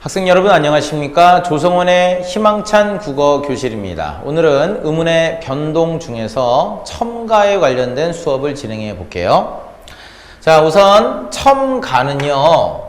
학생 여러분 안녕하십니까? 조성원의 희망찬 국어 교실입니다. 오늘은 의문의 변동 중에서 첨가에 관련된 수업을 진행해 볼게요. 자, 우선 첨가는요,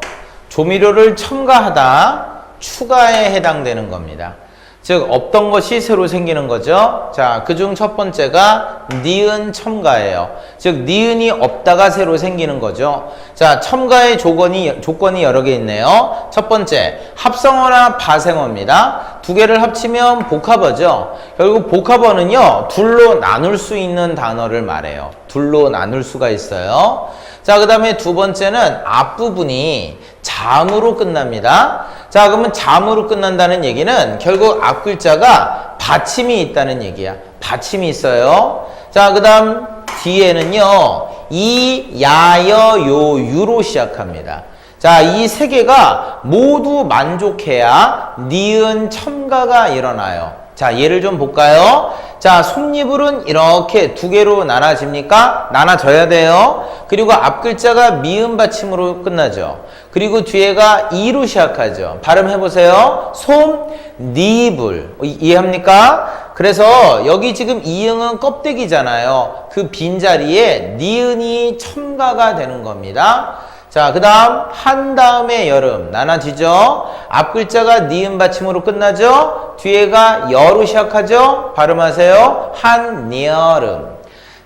조미료를 첨가하다, 추가에 해당되는 겁니다. 즉 없던 것이 새로 생기는 거죠. 자, 그중 첫 번째가 니은 첨가예요. 즉 니은이 없다가 새로 생기는 거죠. 자, 첨가의 조건이 여러 개 있네요. 첫 번째, 합성어나 파생어입니다. 두 개를 합치면 복합어죠. 결국 복합어는요, 둘로 나눌 수 있는 단어를 말해요. 둘로 나눌 수가 있어요. 자, 그 다음에 두 번째는 앞부분이 잠으로 끝납니다. 자, 그러면 잠으로 끝난다는 얘기는 결국 앞글자가 받침이 있다는 얘기야. 받침이 있어요. 자, 그 다음 뒤에는요, 이, 야, 여, 요, 유로 시작합니다. 자, 이 세 개가 모두 만족해야 니은 첨가가 일어나요. 자, 예를 좀 볼까요? 자, 솜니불은 이렇게 두 개로 나눠집니까? 나눠져야 돼요. 그리고 앞글자가 미음 받침으로 끝나죠. 그리고 뒤에가 이로 시작하죠. 발음해보세요. 솜니불. 이해합니까? 그래서 여기 지금 이응은 껍데기잖아요. 그 빈자리에 니은이 첨가가 되는 겁니다. 자, 그 다음 한 다음에 여름 나눠지죠. 앞글자가 니은 받침으로 끝나죠. 뒤에가 여로 시작하죠. 발음하세요. 한여름.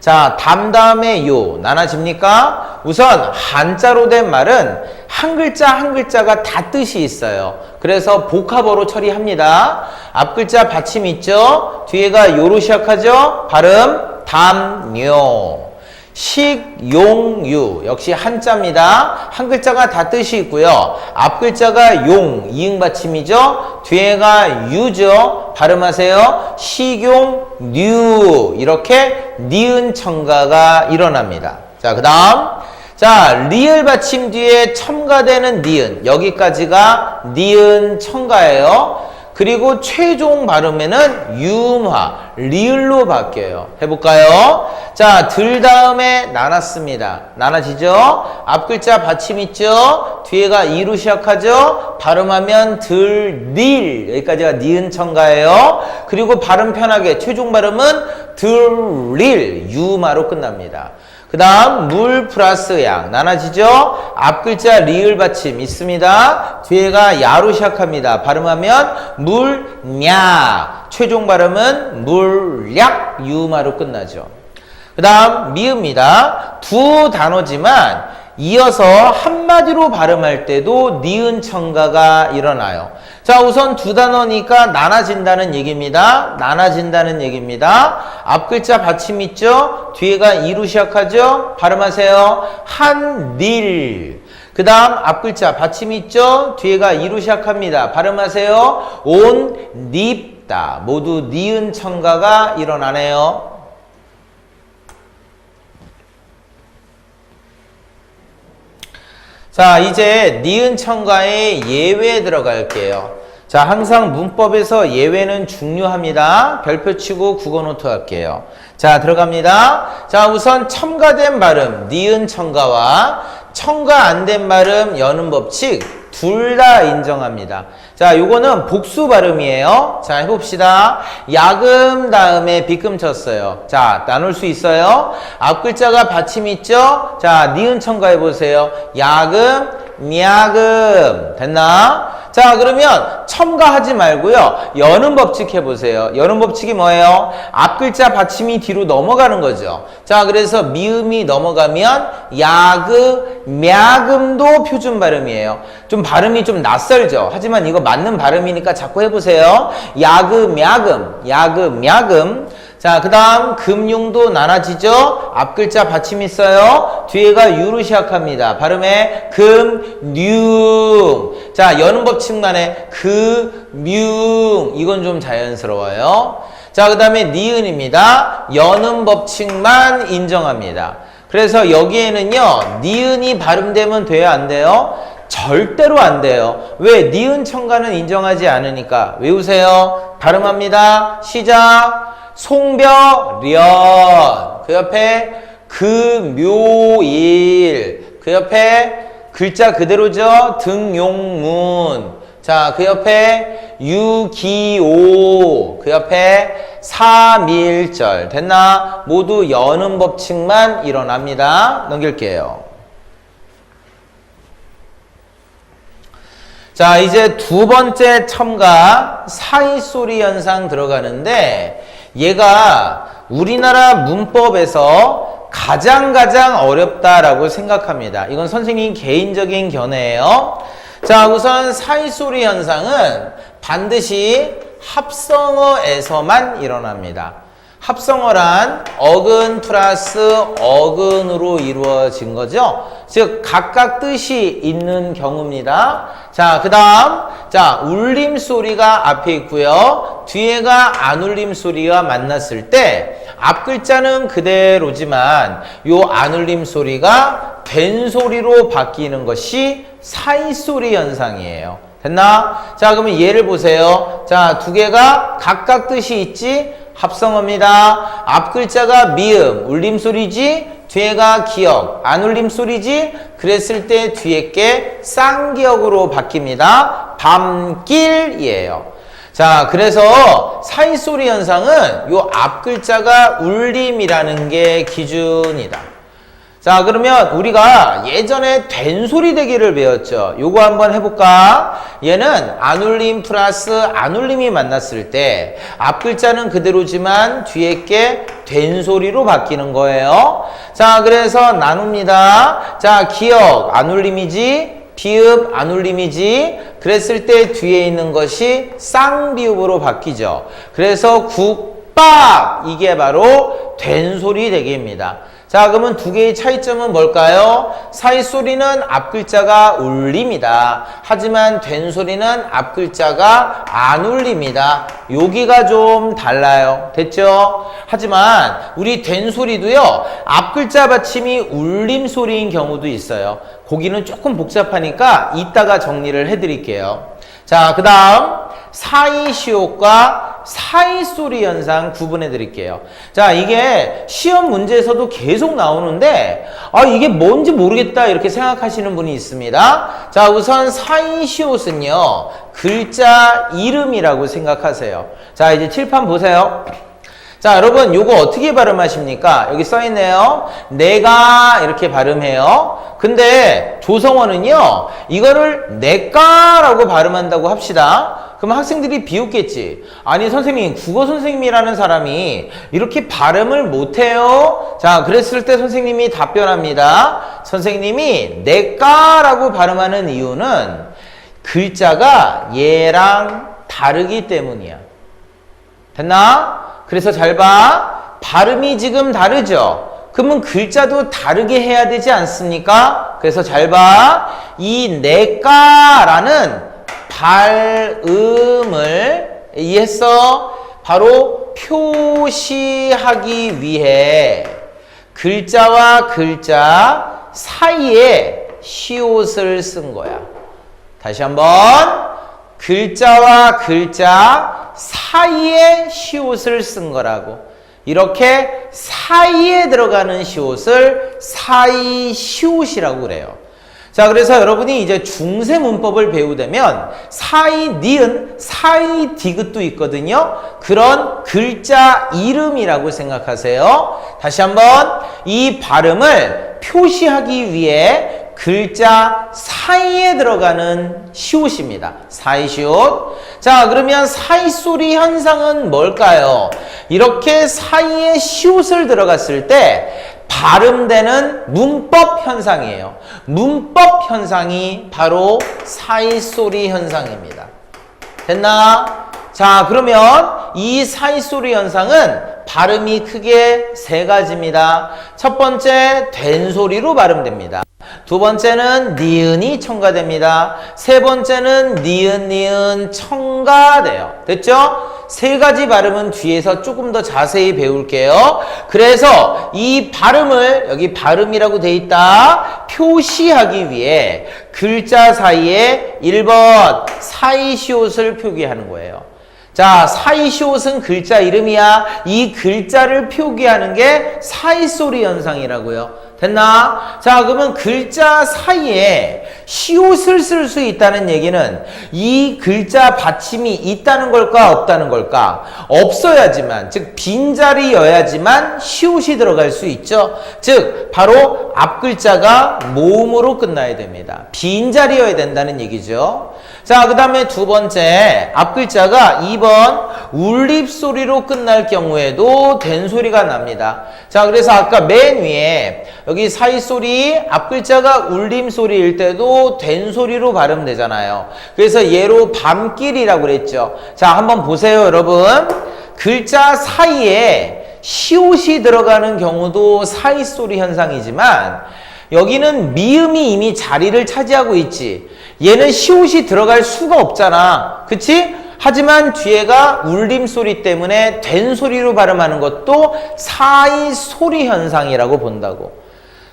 자, 담 다음에 요 나눠집니까? 우선 한자로 된 말은 한 글자 한 글자가 다 뜻이 있어요. 그래서 복합어로 처리합니다. 앞글자 받침 있죠. 뒤에가 요로 시작하죠. 발음 담요. 식용유 역시 한자입니다. 한 글자가 다 뜻이 있고요. 앞글자가 용, 이응 받침이죠. 뒤에가 유죠. 발음하세요. 식용유. 이렇게 니은 첨가가 일어납니다. 자, 그 다음 자, 리을 받침 뒤에 첨가되는 니은, 여기까지가 니은 첨가예요. 그리고 최종 발음에는 유음화, 리을로 바뀌어요. 해볼까요? 자, 들 다음에 나눴습니다. 나눠지죠? 앞글자 받침 있죠? 뒤에가 이로 시작하죠? 발음하면 들, 릴. 여기까지가 니은 첨가예요. 그리고 발음 편하게 최종 발음은 들, 릴. 유음화로 끝납니다. 그 다음 물 플러스 양 나눠지죠? 앞글자 리을 받침 있습니다. 뒤에가 야로 시작합니다. 발음하면 물냐. 최종 발음은 물약 유음화로 끝나죠. 그 다음 미읍니다. 두 단어지만 이어서 한마디로 발음할 때도 니은 첨가가 일어나요. 자, 우선 두 단어니까 나눠진다는 얘기입니다. 나눠진다는 얘기입니다. 앞글자 받침 있죠? 뒤에가 이로 시작하죠? 발음하세요. 한닐. 그 다음 앞글자 받침 있죠? 뒤에가 이로 시작합니다. 발음하세요. 온닙다. 모두 니은 첨가가 일어나네요. 자, 이제 니은 첨가의 예외에 들어갈게요. 자, 항상 문법에서 예외는 중요합니다. 별표 치고 국어 노트 할게요. 자, 들어갑니다. 자, 우선 첨가된 발음 니은 첨가와 첨가 안 된 발음 여는 법칙 둘 다 인정합니다. 자, 요거는 복수 발음이에요. 자, 해봅시다. 야금 다음에 빗금 쳤어요. 자, 나눌 수 있어요. 앞글자가 받침 있죠? 자, 니은 첨가해보세요. 야금, 야금. 됐나? 자, 그러면 첨가하지 말고요. 여는 법칙 해보세요. 여는 법칙이 뭐예요? 앞글자 받침이 뒤로 넘어가는 거죠. 자, 그래서 미음이 넘어가면 야그, мя금도 표준 발음이에요. 좀 발음이 좀 낯설죠. 하지만 이거 맞는 발음이니까 자꾸 해보세요. 야그, мя금, 야그, мя금. 자, 그 다음 금융도 나눠지죠? 앞글자 받침 있어요. 뒤에가 유로 시작합니다. 발음에 금융. 자, 여는 법칙만에 금융. 이건 좀 자연스러워요. 자, 그 다음에 니은입니다. 여는 법칙만 인정합니다. 그래서 여기에는요, 니은이 발음되면 돼요, 안 돼요? 절대로 안 돼요. 왜? 니은 첨가는 인정하지 않으니까. 외우세요. 발음합니다. 시작. 송별연. 그 옆에 금요일. 그 옆에 글자 그대로죠. 등용문. 자, 그 옆에 유기오, 그 옆에 사밀절. 됐나? 모두 여는 법칙만 일어납니다. 넘길게요. 자, 이제 두 번째 첨가 사이소리 현상 들어가는데 얘가 우리나라 문법에서 가장 어렵다라고 생각합니다. 이건 선생님 개인적인 견해예요. 자, 우선 사이소리 현상은 반드시 합성어에서만 일어납니다. 합성어란 어근 플러스 어근으로 이루어진 거죠. 즉 각각 뜻이 있는 경우입니다. 자, 그 다음 자 울림 소리가 앞에 있고요. 뒤에가 안 울림 소리가 만났을 때 앞 글자는 그대로지만 요 안 울림 소리가 된 소리로 바뀌는 것이 사이소리 현상이에요. 됐나? 자, 그러면 예를 보세요. 자, 두 개가 각각 뜻이 있지? 합성어입니다. 앞 글자가 미음, 울림소리지? 뒤에가 기역, 안 울림소리지? 그랬을 때 뒤에 게 쌍기역으로 바뀝니다. 밤길이에요. 자, 그래서 사이소리 현상은 요 앞 글자가 울림이라는 게 기준이다. 자, 그러면 우리가 예전에 된소리 대기를 배웠죠. 요거 한번 해볼까? 얘는 안 울림 플러스 안 울림이 만났을 때 앞 글자는 그대로지만 뒤에 게 된소리로 바뀌는 거예요. 자, 그래서 나눕니다. 자, 기역 안 울림이지? 비읍 안 울림이지? 그랬을 때 뒤에 있는 것이 쌍비읍으로 바뀌죠. 그래서 국밥 이게 바로 된소리 대기입니다. 자, 그러면 두 개의 차이점은 뭘까요? 사이소리는 앞 글자가 울립니다. 하지만 된소리는 앞 글자가 안 울립니다. 여기가 좀 달라요. 됐죠? 하지만 우리 된소리도요, 앞 글자 받침이 울림 소리인 경우도 있어요. 거기는 조금 복잡하니까 이따가 정리를 해드릴게요. 자, 그 다음 사이시옷과 사이소리 현상 구분해 드릴게요. 자, 이게 시험 문제에서도 계속 나오는데 이게 뭔지 모르겠다 이렇게 생각하시는 분이 있습니다. 자, 우선 사이시옷은요 글자 이름이라고 생각하세요. 자, 이제 칠판 보세요. 자, 여러분 요거 어떻게 발음하십니까? 여기 써있네요. 내가 이렇게 발음해요. 근데 조성원은요 이거를 내가라고 발음한다고 합시다. 그럼 학생들이 비웃겠지. 아니 선생님, 국어 선생님이라는 사람이 이렇게 발음을 못해요? 자, 그랬을 때 선생님이 답변합니다. 선생님이 내가라고 발음하는 이유는 글자가 얘랑 다르기 때문이야. 됐나? 그래서 잘 봐. 발음이 지금 다르죠? 그러면 글자도 다르게 해야 되지 않습니까? 그래서 잘 봐. 이 내가라는 발음을 이해했어? 바로 표시하기 위해 글자와 글자 사이에 시옷을 쓴 거야. 다시 한번. 글자와 글자 사이에 시옷을 쓴 거라고. 이렇게 사이에 들어가는 시옷을 사이시옷이라고 그래요. 자, 그래서 여러분이 이제 중세 문법을 배우려면 사이 니은, 사이 디귿도 있거든요. 그런 글자 이름이라고 생각하세요. 다시 한번 이 발음을 표시하기 위해 글자 사이에 들어가는 시옷입니다. 사이시옷. 자, 그러면 사이소리 현상은 뭘까요? 이렇게 사이에 시옷을 들어갔을 때 발음되는 문법 현상이에요. 문법 현상이 바로 사이소리 현상입니다. 됐나? 자, 그러면 이 사이소리 현상은 발음이 크게 세 가지입니다. 첫 번째, 된소리로 발음됩니다. 두 번째는 니은이 첨가됩니다. 세 번째는 니은 첨가돼요. 됐죠? 세 가지 발음은 뒤에서 조금 더 자세히 배울게요. 그래서 이 발음을 여기 발음이라고 돼 있다 표시하기 위해 글자 사이에 1번 사이시옷을 표기하는 거예요. 자, 사이시옷은 글자 이름이야. 이 글자를 표기하는 게 사이소리 현상이라고요. 됐나? 자, 그러면 글자 사이에 시옷을 쓸 수 있다는 얘기는 이 글자 받침이 있다는 걸까 없다는 걸까? 없어야지만, 즉 빈자리여야지만 시옷이 들어갈 수 있죠. 즉 바로 앞 글자가 모음으로 끝나야 됩니다. 빈자리여야 된다는 얘기죠. 자, 그 다음에 두 번째, 앞 글자가 2번 울립소리로 끝날 경우에도 된소리가 납니다. 자, 그래서 아까 맨 위에 여기 사이소리, 앞 글자가 울림소리일 때도 된소리로 발음되잖아요. 그래서 얘로 밤길이라고 그랬죠. 자, 한번 보세요, 여러분. 글자 사이에 시옷이 들어가는 경우도 사이소리 현상이지만 여기는 미음이 이미 자리를 차지하고 있지. 얘는 시옷이 들어갈 수가 없잖아. 그치? 하지만 뒤에가 울림소리 때문에 된소리로 발음하는 것도 사이소리 현상이라고 본다고.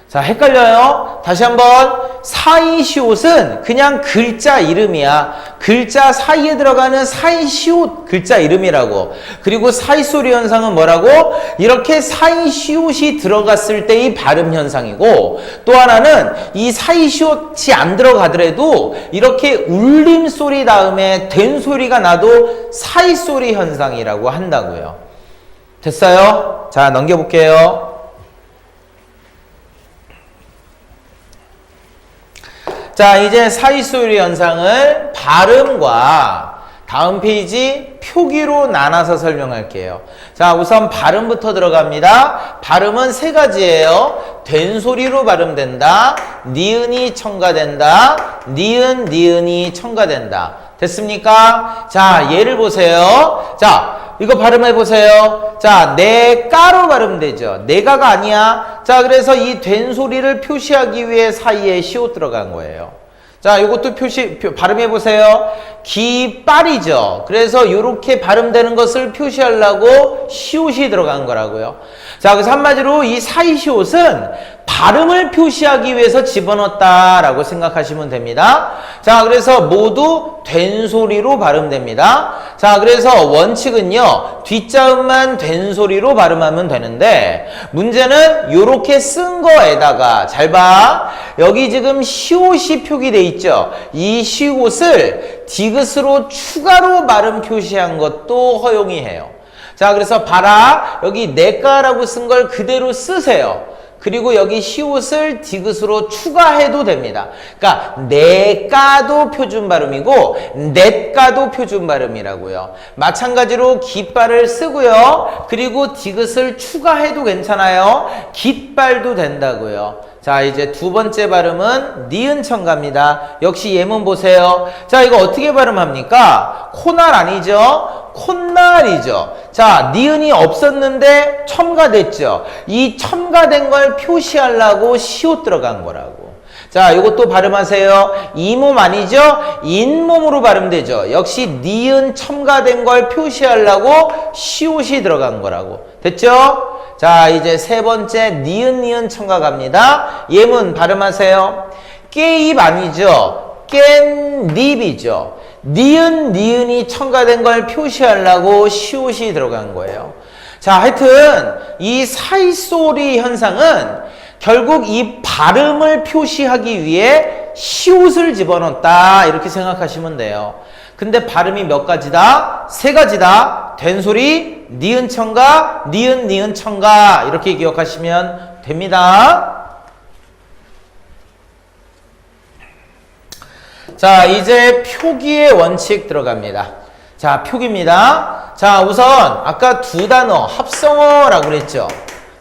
자, 헷갈려요? 다시 한번. 사이시옷은 그냥 글자 이름이야. 글자 사이에 들어가는 사이시옷 글자 이름이라고. 그리고 사이소리 현상은 뭐라고? 이렇게 사이시옷이 들어갔을 때의 발음 현상이고, 또 하나는 이 사이시옷이 안 들어가더라도 이렇게 울림소리 다음에 된소리가 나도 사이소리 현상이라고 한다고요. 됐어요? 자, 넘겨볼게요. 자, 이제 사이소리 현상을 발음과 다음 페이지 표기로 나눠서 설명할게요. 자, 우선 발음부터 들어갑니다. 발음은 세 가지예요. 된소리로 발음된다. 니은이 첨가된다. 니은, 니은이 첨가된다. 됐습니까? 자, 예를 보세요. 자, 이거 발음해 보세요. 자, 내가로 발음되죠. 내가가 아니야. 자, 그래서 이 된소리를 표시하기 위해 사이에 시옷 들어간 거예요. 자, 이것도 발음해 보세요. 기빨이죠. 그래서 이렇게 발음되는 것을 표시하려고 시옷이 들어간 거라고요. 자, 그래서 한마디로 이 사이시옷은 발음을 표시하기 위해서 집어넣었다라고 생각하시면 됩니다. 자, 그래서 모두 된소리로 발음됩니다. 자, 그래서 원칙은요, 뒷자음만 된소리로 발음하면 되는데, 문제는 이렇게 쓴 거에다가, 잘 봐. 여기 지금 시옷이 표기돼 있죠. 이 시옷을 디귿으로 추가로 발음 표시한 것도 허용이 해요. 자, 그래서 봐라. 여기 내가라고 쓴 걸 그대로 쓰세요. 그리고 여기 시옷을 디귿으로 추가해도 됩니다. 그러니까 내가도 표준 발음이고 넷가도 표준 발음이라고요. 마찬가지로 깃발을 쓰고요. 그리고 디귿을 추가해도 괜찮아요. 깃발도 된다고요. 자, 이제 두 번째 발음은 니은 첨가입니다. 역시 예문 보세요. 자, 이거 어떻게 발음합니까? 코날 아니죠? 콧날이죠. 자, 니은이 없었는데 첨가됐죠. 이 첨가된 걸 표시하려고 시옷 들어간 거라고. 자, 이것도 발음하세요. 이몸 아니죠? 인몸으로 발음되죠. 역시 니은 첨가된 걸 표시하려고 시옷이 들어간 거라고. 됐죠? 자, 이제 세 번째 니은 첨가 갑니다. 예문 발음하세요. 깨입 아니죠? 깻잎이죠. 니은이 첨가된 걸 표시하려고 시옷이 들어간 거예요. 자, 하여튼 이 사이소리 현상은 결국 이 발음을 표시하기 위해 시옷을 집어넣었다 이렇게 생각하시면 돼요. 근데 발음이 몇 가지다? 세 가지다. 된소리, 니은 첨가, 니은 첨가 이렇게 기억하시면 됩니다. 자, 이제 표기의 원칙 들어갑니다. 자, 표기입니다. 자, 우선 아까 두 단어 합성어라고 그랬죠.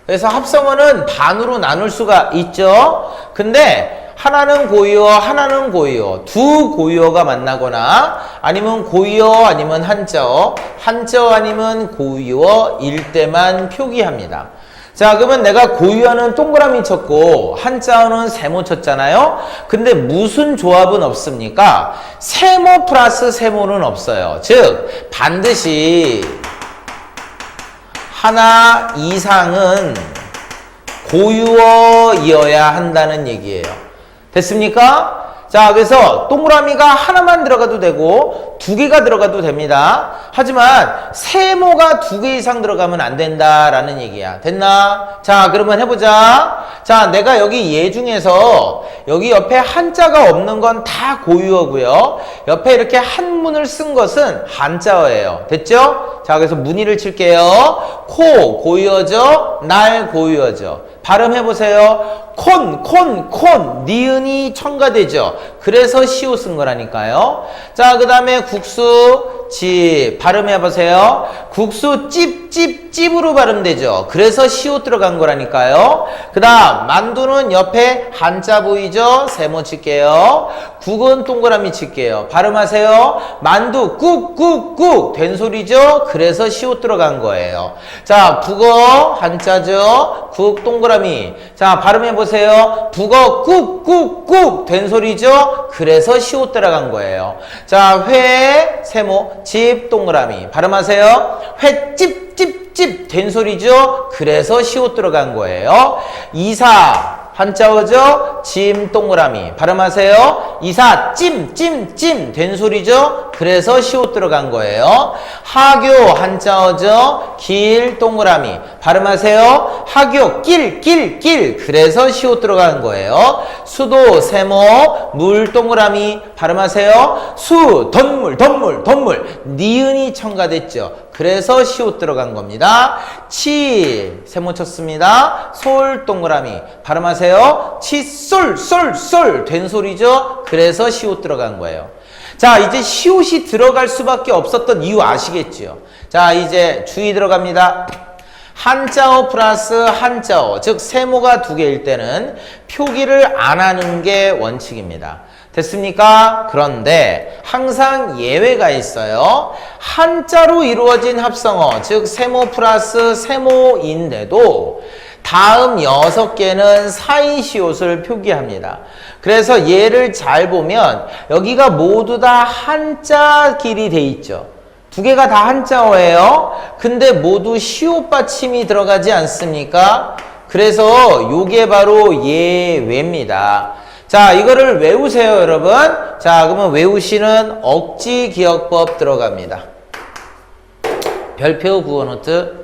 그래서 합성어는 반으로 나눌 수가 있죠. 근데 하나는 고유어, 하나는 고유어. 두 고유어가 만나거나 아니면 고유어 아니면 한자어, 한자어 아니면 고유어일 때만 표기합니다. 자, 그러면 내가 고유어는 동그라미 쳤고 한자어는 세모 쳤잖아요. 근데 무슨 조합은 없습니까? 세모 플러스 세모는 없어요. 즉 반드시 하나 이상은 고유어이어야 한다는 얘기예요. 됐습니까? 자, 그래서 동그라미가 하나만 들어가도 되고 두 개가 들어가도 됩니다. 하지만 세모가 두 개 이상 들어가면 안 된다라는 얘기야. 됐나? 자, 그러면 해보자. 자, 내가 여기 얘 중에서 여기 옆에 한자가 없는 건 다 고유어고요. 옆에 이렇게 한문을 쓴 것은 한자어예요. 됐죠? 자, 그래서 무늬를 칠게요. 코 고유어죠. 날 고유어죠. 발음해보세요. 콘, 니은이 첨가되죠. 그래서 시옷 쓴 거라니까요. 자, 그 다음에 국수, 집. 발음해보세요. 국수, 찝으로 발음되죠. 그래서 시옷 들어간 거라니까요. 그 다음, 만두는 옆에 한자 보이죠? 세모 칠게요. 국은 동그라미 칠게요. 발음하세요. 만두, 꾹. 된 소리죠? 그래서 시옷 들어간 거예요. 자, 북어, 한자죠? 국, 동그라미. 자, 발음해보세요. 북어, 꾹. 된 소리죠? 그래서 시옷 들어간 거예요. 자, 회, 세모, 집, 동그라미. 발음하세요. 횟집, 된 소리죠? 그래서 시옷 들어간 거예요. 이사, 한자어죠? 짐, 동그라미. 발음하세요. 이사, 찜, 된 소리죠? 그래서 시옷 들어간 거예요. 하교, 한자어죠? 길, 동그라미. 발음하세요. 하교, 길. 그래서 시옷 들어간 거예요. 수도, 세모, 물, 동그라미. 발음하세요. 수, 덧물. 니은이 첨가됐죠. 그래서 시옷 들어간 겁니다. 치, 세모 쳤습니다. 솔, 동그라미. 발음하세요. 칫솔, 된 소리죠? 그래서 시옷 들어간 거예요. 자, 이제 시옷이 들어갈 수밖에 없었던 이유 아시겠죠? 자, 이제 주의 들어갑니다. 한자어 플러스 한자어, 즉 세모가 두 개일 때는 표기를 안 하는 게 원칙입니다. 됐습니까? 그런데 항상 예외가 있어요. 한자로 이루어진 합성어, 즉 세모 플러스 세모인데도 다음 6개는 사인시옷을 표기합니다. 그래서 얘를 잘 보면 여기가 모두 다 한자 길이 돼 있죠. 두 개가 다 한자어예요. 근데 모두 시옷 받침이 들어가지 않습니까? 그래서 요게 바로 예외입니다. 자, 이거를 외우세요, 여러분. 자, 그러면 외우시는 억지 기억법 들어갑니다. 별표 부어노트.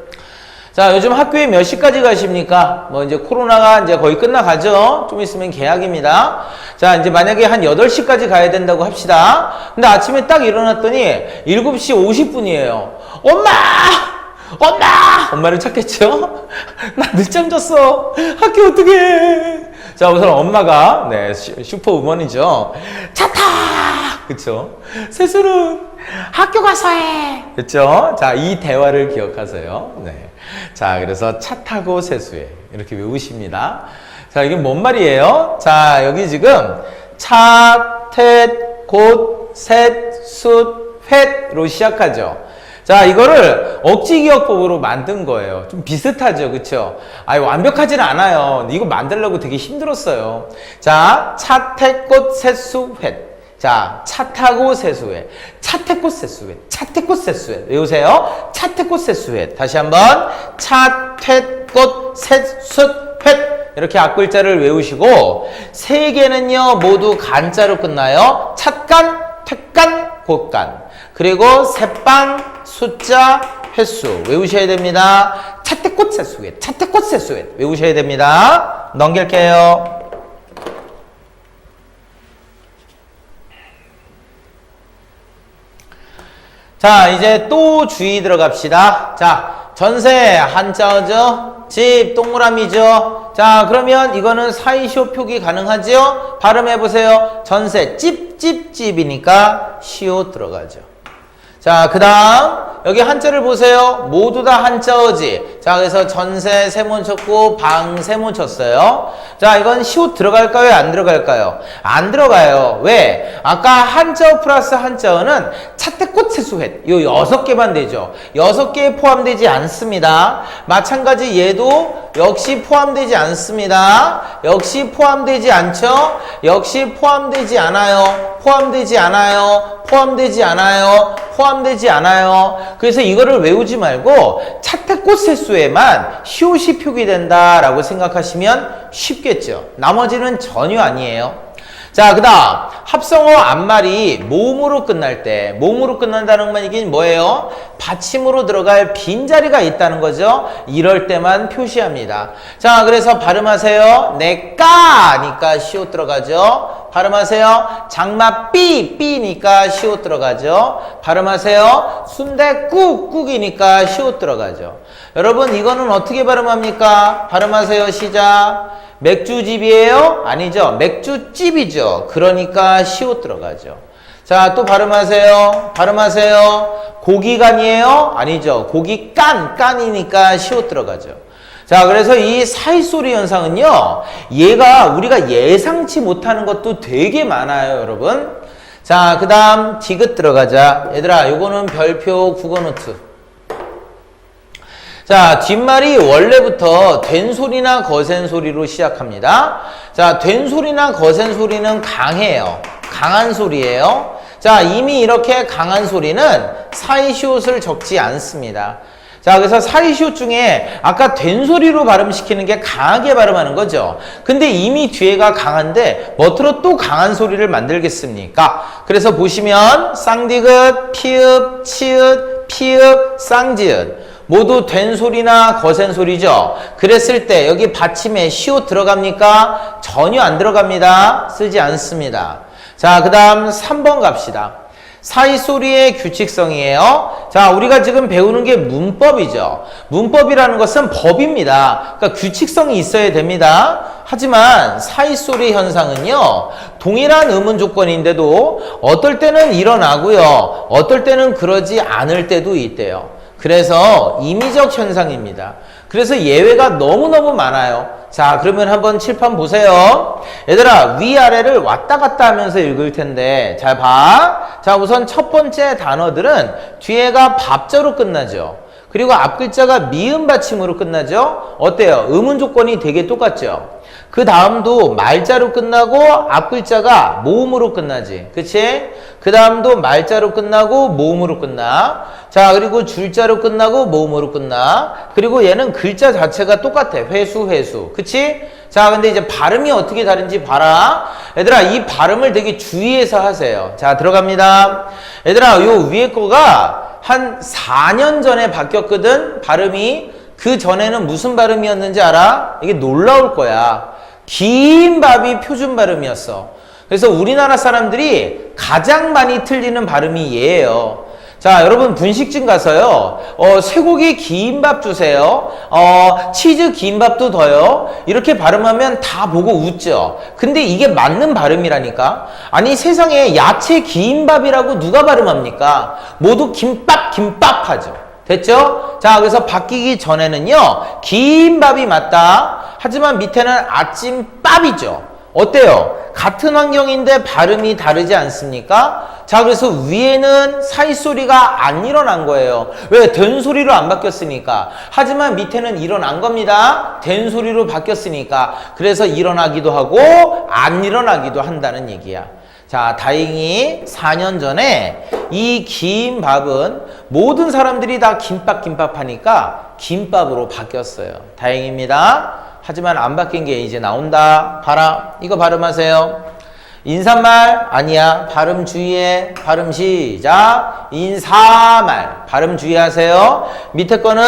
자, 요즘 학교에 몇 시까지 가십니까? 뭐 이제 코로나가 이제 거의 끝나가죠? 좀 있으면 개학입니다. 자, 이제 만약에 한 8시까지 가야 된다고 합시다. 근데 아침에 딱 일어났더니 7시 50분이에요. 엄마를 찾겠죠? 나 늦잠 잤어. 학교 어떡해. 자, 우선 엄마가, 네, 슈퍼우먼이죠. 차 타! 그쵸? 세수는 학교 가서 해! 그쵸? 자, 이 대화를 기억하세요. 네. 자, 그래서 차 타고 세수해. 이렇게 외우십니다. 자, 이게 뭔 말이에요? 자, 여기 지금 차, 텟, 곧, 셋, 숫, 횟로 시작하죠. 자, 이거를 억지 기억법으로 만든 거예요. 좀 비슷하죠, 그쵸? 완벽하진 않아요. 이거 만들려고 되게 힘들었어요. 자, 차, 텟, 곧, 세수, 횟. 자, 차 타고 세수해. 차 태고 세수해. 차 태고 세수해. 외우세요. 차 태고 세수해. 다시 한번. 차, 태고, 세수, 횟. 이렇게 앞글자를 외우시고 3개는요 모두 간자로 끝나요. 찻간, 퇴간, 곳간. 그리고 새빵, 숫자, 횟수 외우셔야 됩니다. 차태꽃 세수회, 차태꽃 세수회 외우셔야 됩니다. 넘길게요. 자, 이제 또 주의 들어갑시다. 자, 전세 한자어죠? 집 동그라미죠? 자, 그러면 이거는 사이시옷 표기 가능하죠? 발음해보세요. 전세 찝이니까 시옷 들어가죠. 자, 그 다음 여기 한자를 보세요. 모두 다 한자어지. 자, 그래서 전세 세모 쳤고 방 세모 쳤어요. 자, 이건 시옷 들어갈까요? 안 들어갈까요? 안 들어가요. 왜? 아까 한자어 플러스 한자어는 차태꽃 세수횟 요 6개만 되죠. 6개에 포함되지 않습니다. 마찬가지 얘도 역시 포함되지 않습니다. 역시 포함되지 않죠? 역시 포함되지 않아요. 포함되지 않아요. 포함되지 않아요. 포함되지 않아요. 그래서 이거를 외우지 말고 차태꽃 세수에만 시옷이 표기된다라고 생각하시면 쉽겠죠. 나머지는 전혀 아니에요. 자, 그 다음 합성어 앞말이 모음으로 끝날 때, 모음으로 끝난다는 건 이게 뭐예요? 받침으로 들어갈 빈자리가 있다는 거죠. 이럴 때만 표시합니다. 자, 그래서 발음하세요. 내까니까 시옷 들어가죠. 발음하세요. 장마 삐니까 시옷 들어가죠. 발음하세요. 순대국 꾹이니까 시옷 들어가죠. 여러분 이거는 어떻게 발음합니까? 발음하세요. 시작. 맥주집이에요? 아니죠. 맥주집이죠. 그러니까 시옷 들어가죠. 자, 또 발음하세요. 발음하세요. 고기간이에요? 아니죠. 고기깐이니까 시옷 들어가죠. 자, 그래서 이 사이소리 현상은요, 얘가 우리가 예상치 못하는 것도 되게 많아요, 여러분. 자, 그 다음 디귿 들어가자. 얘들아, 요거는 별표 국어노트. 자, 뒷말이 원래부터 된 소리나 거센 소리로 시작합니다. 자, 된 소리나 거센 소리는 강해요. 강한 소리예요. 자, 이미 이렇게 강한 소리는 사이시옷을 적지 않습니다. 자, 그래서 사이시옷 중에 아까 된 소리로 발음시키는 게 강하게 발음하는 거죠. 근데 이미 뒤에가 강한데 뭐트로 또 강한 소리를 만들겠습니까? 그래서 보시면 쌍디귿, 피읍, 치읓, 피읍, 쌍지읒 모두 된 소리나 거센 소리죠. 그랬을 때 여기 받침에 시옷 들어갑니까? 전혀 안 들어갑니다. 쓰지 않습니다. 자, 그 다음 3번 갑시다. 사이소리의 규칙성이에요. 자, 우리가 지금 배우는 게 문법이죠. 문법이라는 것은 법입니다. 그러니까 규칙성이 있어야 됩니다. 하지만 사이소리 현상은요, 동일한 의문 조건인데도 어떨 때는 일어나고요, 어떨 때는 그러지 않을 때도 있대요. 그래서 임의적 현상입니다. 그래서 예외가 너무너무 많아요. 자, 그러면 한번 칠판 보세요. 얘들아, 위아래를 왔다 갔다 하면서 읽을 텐데 잘 봐. 자, 우선 첫 번째 단어들은 뒤에가 밥자로 끝나죠. 그리고 앞 글자가 미음 받침으로 끝나죠. 어때요? 의문 조건이 되게 똑같죠. 그 다음도 말자로 끝나고 앞 글자가 모음으로 끝나지. 그치? 그 다음도 말자로 끝나고 모음으로 끝나. 자, 그리고 줄자로 끝나고 모음으로 끝나. 그리고 얘는 글자 자체가 똑같아. 회수. 그치? 자, 근데 이제 발음이 어떻게 다른지 봐라. 얘들아, 이 발음을 되게 주의해서 하세요. 자, 들어갑니다. 얘들아, 요 위에 거가 한 4년 전에 바뀌었거든, 발음이. 그 전에는 무슨 발음이었는지 알아? 이게 놀라울 거야. 긴 밥이 표준 발음이었어. 그래서 우리나라 사람들이 가장 많이 틀리는 발음이 얘예요. 자, 여러분 분식집 가서요, 쇠고기 김밥 주세요. 치즈 김밥도 더요. 이렇게 발음하면 다 보고 웃죠. 근데 이게 맞는 발음이라니까. 아니, 세상에 야채 김밥이라고 누가 발음합니까? 모두 김밥 하죠. 됐죠? 자, 그래서 바뀌기 전에는요, 김밥이 맞다. 하지만 밑에는 아침밥이죠. 어때요? 같은 환경인데 발음이 다르지 않습니까? 자, 그래서 위에는 사이소리가 안 일어난 거예요. 왜? 된 소리로 안 바뀌었으니까. 하지만 밑에는 일어난 겁니다. 된 소리로 바뀌었으니까. 그래서 일어나기도 하고 안 일어나기도 한다는 얘기야. 자, 다행히 4년 전에 이 김밥은 모든 사람들이 다 김밥 하니까 김밥으로 바뀌었어요. 다행입니다. 하지만 안 바뀐 게 이제 나온다. 봐라. 이거 발음하세요. 인사말 아니야. 발음 주의해. 발음 시작. 인사말. 발음 주의하세요. 밑에 거는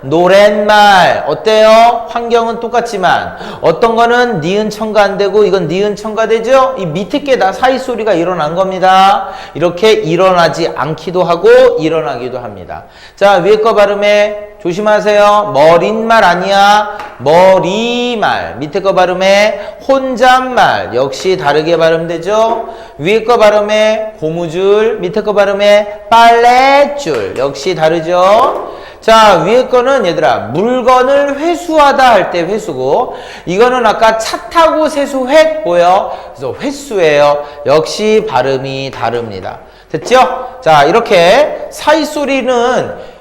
노랫말. 어때요? 환경은 똑같지만 어떤 거는 니은 첨가 안 되고 이건 니은 첨가되죠? 이 밑에 게 다 사이소리가 일어난 겁니다. 이렇게 일어나지 않기도 하고 일어나기도 합니다. 자, 위에 거 발음해. 조심하세요. 머릿말 아니야. 머리말. 밑에 거 발음해. 혼잣말. 역시 다르게 발음되죠. 위에 거 발음해. 고무줄. 밑에 거 발음해. 빨랫줄. 역시 다르죠. 자, 위에 거는 얘들아, 물건을 회수하다 할 때 회수고, 이거는 아까 차 타고 세수획 보여? 그래서 횟수예요. 역시 발음이 다릅니다. 됐죠? 자, 이렇게 사이소리는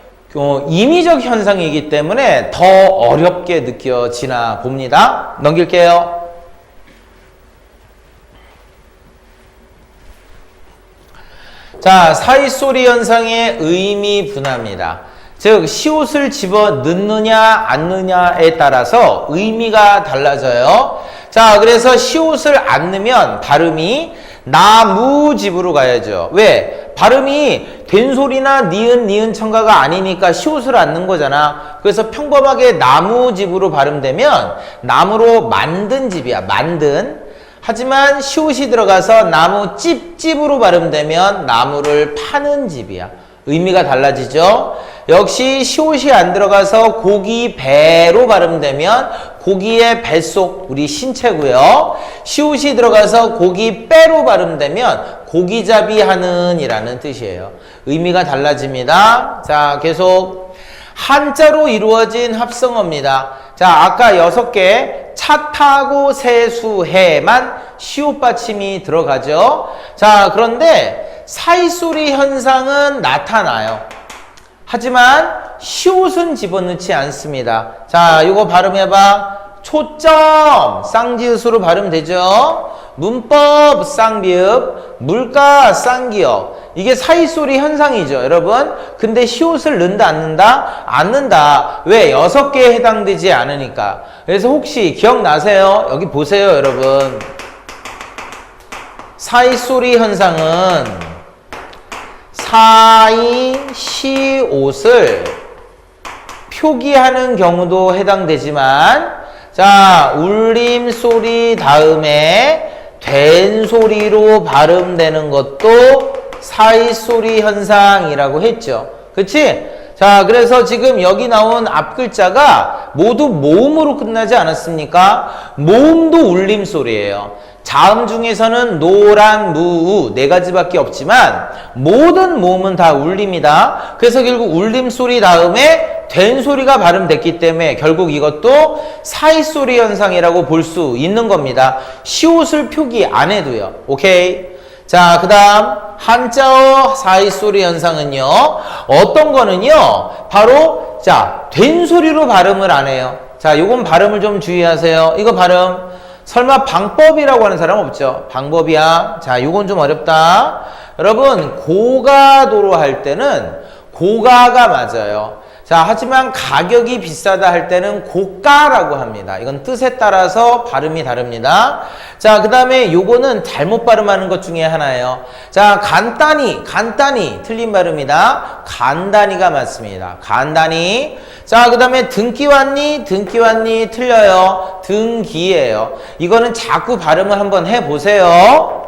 임의적 현상이기 때문에 더 어렵게 느껴지나 봅니다. 넘길게요. 자, 사이소리 현상의 의미 분화입니다. 즉, 시옷을 집어 넣느냐 안 넣느냐에 따라서 의미가 달라져요. 자, 그래서 시옷을 안 넣으면 발음이 나무집으로 가야죠. 왜? 발음이 된소리나 니은 첨가가 아니니까 시옷을 안 넣은 거잖아. 그래서 평범하게 나무집으로 발음되면 나무로 만든 집이야. 만든. 하지만 시옷이 들어가서 나무집집으로 발음되면 나무를 파는 집이야. 의미가 달라지죠. 역시 시옷이 안 들어가서 고기 배로 발음되면 고기의 뱃속, 우리 신체고요. 시옷이 들어가서 고기 빼로 발음되면 고기잡이 하는 이라는 뜻이에요. 의미가 달라집니다. 자, 계속 한자로 이루어진 합성어입니다. 자, 아까 6개 차 타고 세수해만 시옷 받침이 들어가죠. 자, 그런데 사이소리 현상은 나타나요. 하지만 시옷은 집어넣지 않습니다. 자, 이거 발음해봐. 초점 쌍지읒으로 발음되죠. 문법 쌍비읍, 물가 쌍기역. 이게 사이소리 현상이죠, 여러분. 근데 시옷을 넣는다 안 넣는다? 안 넣는다. 왜? 6개에 해당되지 않으니까. 그래서 혹시 기억나세요? 여기 보세요, 여러분. 사이소리 현상은 사이, 시옷을 표기하는 경우도 해당되지만, 자, 울림소리 다음에 된 소리로 발음되는 것도 사이소리 현상이라고 했죠. 그치? 자, 그래서 지금 여기 나온 앞글자가 모두 모음으로 끝나지 않았습니까? 모음도 울림소리예요. 자음 중에서는 노랑, 무, 우 4가지밖에 없지만 모든 모음은 다 울림이다. 그래서 결국 울림소리 다음에 된 소리가 발음됐기 때문에 결국 이것도 사이소리 현상이라고 볼 수 있는 겁니다. 시옷을 표기 안 해도요. 오케이? 자, 그 다음 한자어 사이소리 현상은요. 어떤 거는요. 바로 자, 된 소리로 발음을 안 해요. 자, 요건 발음을 좀 주의하세요. 이거 발음 설마 방법이라고 하는 사람 없죠? 방법이야. 자, 요건 좀 어렵다. 여러분, 고가도로 할 때는 고가가 맞아요. 자, 하지만 가격이 비싸다 할 때는 고가라고 합니다. 이건 뜻에 따라서 발음이 다릅니다. 자, 그 다음에 요거는 잘못 발음하는 것 중에 하나예요. 자, 간단히 틀린 발음이다. 간단히가 맞습니다. 간단히. 자, 그 다음에 등기 왔니 틀려요. 등기예요. 이거는 자꾸 발음을 한번 해보세요.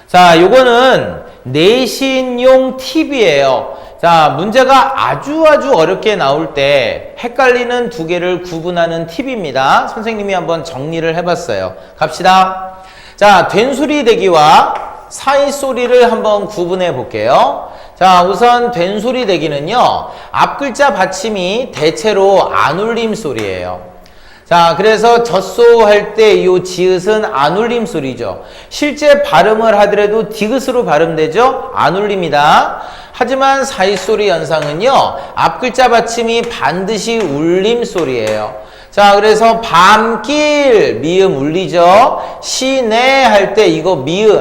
자, 요거는 내신용 팁이에요. 자, 문제가 아주 어렵게 나올 때 헷갈리는 2개를 구분하는 팁입니다. 선생님이 한번 정리를 해봤어요. 갑시다. 자, 된소리 대기와 사이소리를 한번 구분해 볼게요. 자, 우선 된소리 대기는요. 앞글자 받침이 대체로 안울림 소리예요. 자, 그래서 젖소 할 때 이 지읒은 안울림 소리죠. 실제 발음을 하더라도 디귿으로 발음되죠. 안울림이다. 하지만 사이소리 현상은요. 앞글자 받침이 반드시 울림 소리예요. 자, 그래서 밤길 미음 울리죠. 시내 할 때 이거 미음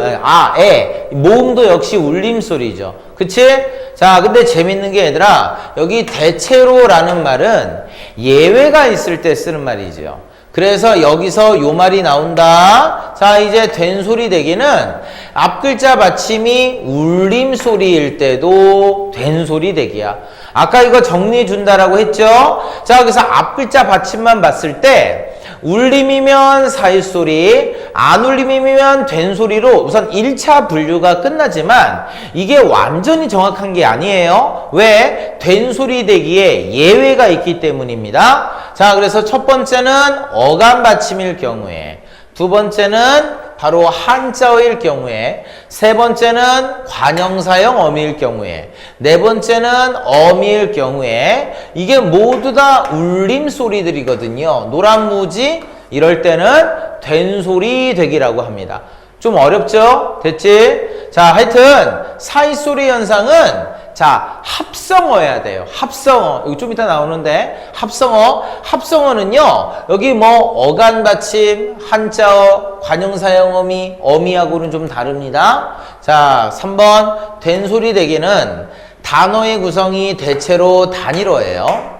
에 모음도 역시 울림 소리죠. 그치? 자, 근데 재밌는 게 얘들아, 여기 대체로라는 말은 예외가 있을 때 쓰는 말이죠. 그래서 여기서 요 말이 나온다. 자, 이제 된소리 대기는 앞글자 받침이 울림 소리일 때도 된소리 대기야. 아까 이거 정리해 준다라고 했죠? 자, 그래서 앞글자 받침만 봤을 때 울림이면 사이소리, 안 울림이면 된소리로 우선 1차 분류가 끝나지만 이게 완전히 정확한 게 아니에요. 왜? 된소리 대기에 예외가 있기 때문입니다. 자, 그래서 첫 번째는 어감 받침일 경우에, 두 번째는 바로 한자어일 경우에, 세 번째는 관형사형 어미일 경우에, 네 번째는 어미일 경우에 이게 모두 다 울림 소리들이거든요. 노란무지 이럴 때는 된소리 대기라고 합니다. 좀 어렵죠? 됐지? 자, 하여튼 사이소리 현상은 자, 합성어여야 돼요. 합성어. 여기 좀 이따 나오는데 합성어. 합성어는요. 여기 뭐 어간 받침, 한자어, 관형사형 어미, 어미하고는 좀 다릅니다. 자, 3번 된소리 대기는 단어의 구성이 대체로 단일어예요.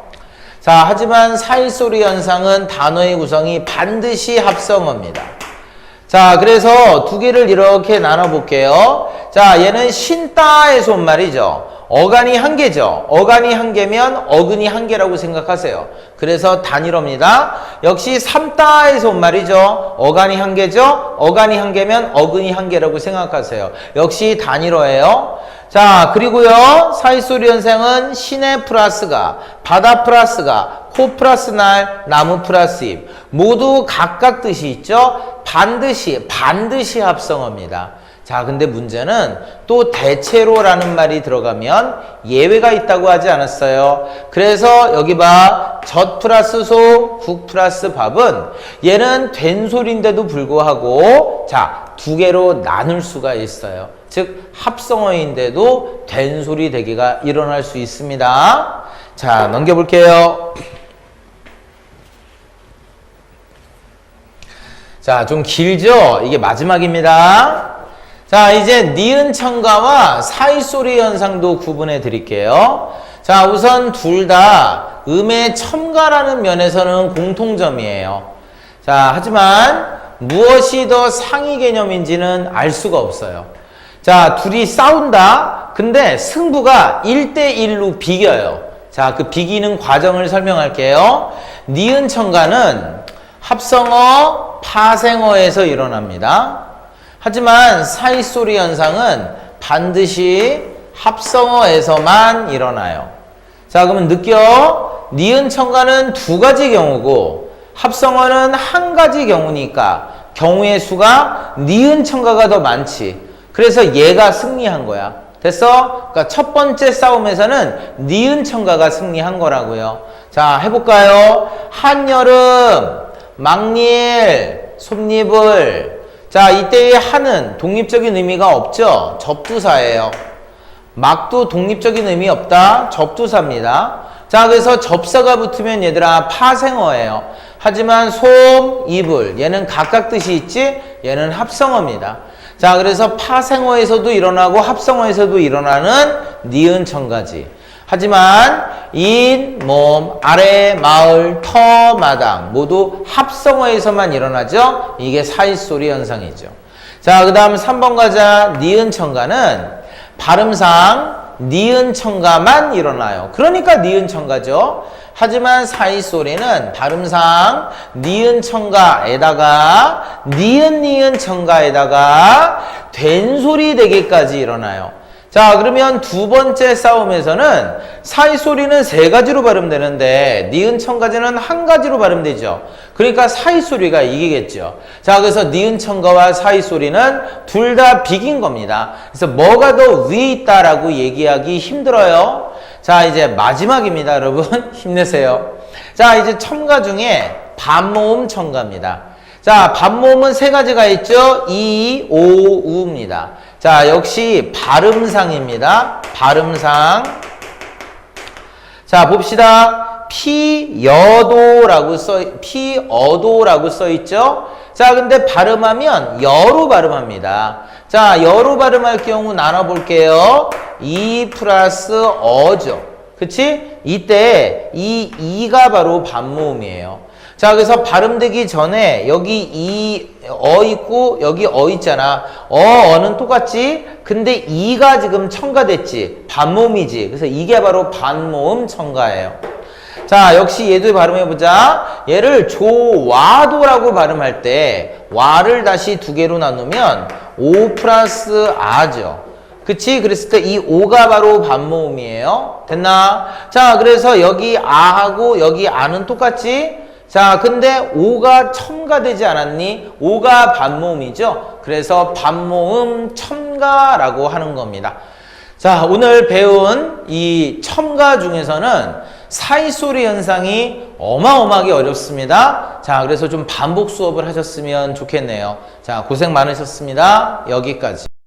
자, 하지만 사이소리 현상은 단어의 구성이 반드시 합성어입니다. 자, 그래서 두 개를 이렇게 나눠볼게요. 자, 얘는 신따에서 온 말이죠. 어간이 한 개죠. 어간이 한 개면 어근이 한 개라고 생각하세요. 그래서 단일어입니다. 역시 삼따에서 온 말이죠. 어간이 한 개죠. 어간이 한 개면 어근이 한 개라고 생각하세요. 역시 단일어예요. 자, 그리고요, 사이소리 현상은 시내 플러스가, 바다 플러스가, 코 플러스 날, 나무 플러스 잎 모두 각각 뜻이 있죠. 반드시 합성어입니다. 자, 근데 문제는 또 대체로라는 말이 들어가면 예외가 있다고 하지 않았어요. 그래서 여기 봐, 젖 플러스 소, 국 플러스 밥은 얘는 된 소리인데도 불구하고 자, 두 개로 나눌 수가 있어요. 즉 합성어인데도 된 소리 되기가 일어날 수 있습니다. 자, 넘겨볼게요. 자, 좀 길죠? 이게 마지막입니다. 자, 이제 니은 첨가와 사이소리 현상도 구분해 드릴게요. 자, 우선 둘 다 음의 첨가라는 면에서는 공통점이에요. 자, 하지만 무엇이 더 상위 개념인지는 알 수가 없어요. 자, 둘이 싸운다? 근데 승부가 1대1로 비겨요. 자, 그 비기는 과정을 설명할게요. 니은 첨가는 합성어, 파생어에서 일어납니다. 하지만 사이소리 현상은 반드시 합성어에서만 일어나요. 자, 그러면 느껴? 니은 첨가는 두 가지 경우고 합성어는 한 가지 경우니까 경우의 수가 니은 첨가가 더 많지. 그래서 얘가 승리한 거야. 됐어? 그러니까 첫 번째 싸움에서는 니은 첨가가 승리한 거라고요. 자, 해볼까요? 한여름, 막일, 솜잎을. 자, 이때의 한은 독립적인 의미가 없죠? 접두사예요. 막도 독립적인 의미 없다? 접두사입니다. 자, 그래서 접사가 붙으면 얘들아 파생어예요. 하지만 솜, 이불 얘는 각각 뜻이 있지? 얘는 합성어입니다. 자, 그래서 파생어에서도 일어나고 합성어에서도 일어나는 니은 첨가지. 하지만 인, 몸, 아래, 마을, 터, 마당 모두 합성어에서만 일어나죠. 이게 사이소리 현상이죠. 자, 그 다음 3번 가자. 니은 첨가는 발음상 니은 첨가만 일어나요. 그러니까 니은 첨가죠. 하지만 사이소리는 발음상 니은 첨가에다가 니은 첨가에다가 된소리 되기까지 일어나요. 자, 그러면 두 번째 싸움에서는 사이소리는 세 가지로 발음되는데 니은 첨가제는 한 가지로 발음되죠. 그러니까 사이소리가 이기겠죠. 자, 그래서 니은 첨가와 사이소리는 둘 다 비긴 겁니다. 그래서 뭐가 더 위에 있다라고 얘기하기 힘들어요. 자, 이제 마지막입니다, 여러분. 힘내세요. 자, 이제 첨가 중에 반모음 첨가입니다. 자, 반모음은 세 가지가 있죠. 이, 오, 우입니다. 자, 역시 발음상입니다. 발음상. 자, 봅시다. 피어도라고 써 있죠. 자, 근데 발음하면 여로 발음합니다. 자, 여로 발음할 경우 나눠볼게요. 이 플러스 어죠. 그치? 이때 이 이가 바로 반모음이에요. 자, 그래서 발음되기 전에 여기 있고 여기 있잖아. 어는 똑같지? 근데 이가 지금 첨가됐지. 반모음이지. 그래서 이게 바로 반모음 첨가예요. 자, 역시 얘도 발음해보자. 얘를 조와도라고 발음할 때 와를 다시 두 개로 나누면 오 플러스 아죠. 그치? 그랬을 때 이 오가 바로 반모음이에요. 됐나? 자, 그래서 여기 아하고 여기 아는 똑같지? 자, 근데 오가 첨가되지 않았니? 오가 반모음이죠? 그래서 반모음 첨가라고 하는 겁니다. 자, 오늘 배운 이 첨가 중에서는 사이소리 현상이 어마어마하게 어렵습니다. 자, 그래서 좀 반복 수업을 하셨으면 좋겠네요. 자, 고생 많으셨습니다. 여기까지.